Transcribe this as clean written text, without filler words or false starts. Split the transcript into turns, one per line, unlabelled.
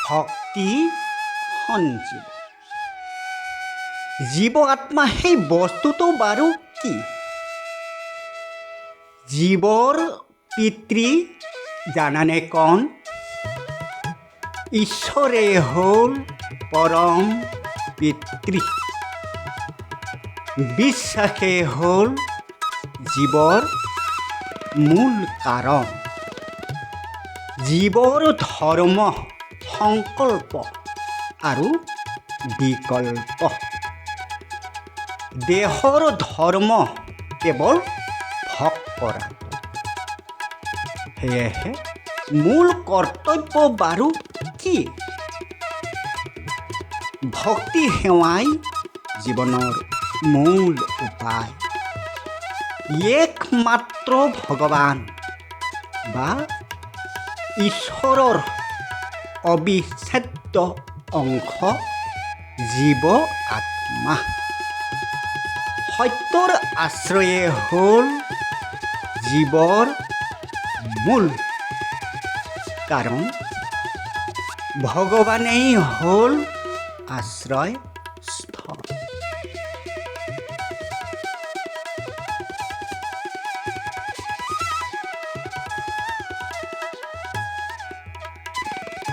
ভক্তি সঞ্জীৱ। জীৱ আত্মা সেই বস্তুটো বাৰু কি? জীৱৰ পিতৃ জানানে কণ? ঈশ্বৰে হ'ল পৰম পিতৃ। বিশ্বাসে হ'ল জীৱৰ মূল কাৰণ। জীৱৰ ধৰ্ম সংকল্প আৰু বিকল্প। দেহৰ ধৰ্ম কেৱল ভোগ কৰাটো। সেয়েহে মূল কৰ্তব্য বাৰু কি? ভক্তি সেৱাই জীৱনৰ মূল উপায়। একমাত্ৰ ভগৱান বা ঈশ্বৰৰ অবিচ্ছেদ্য অংশ জীৱ আত্মা। সত্যৰ আশ্ৰয়ে হ'ল জীৱৰ মূল। কাৰণ ভগৱানেই হ'ল আশ্ৰয়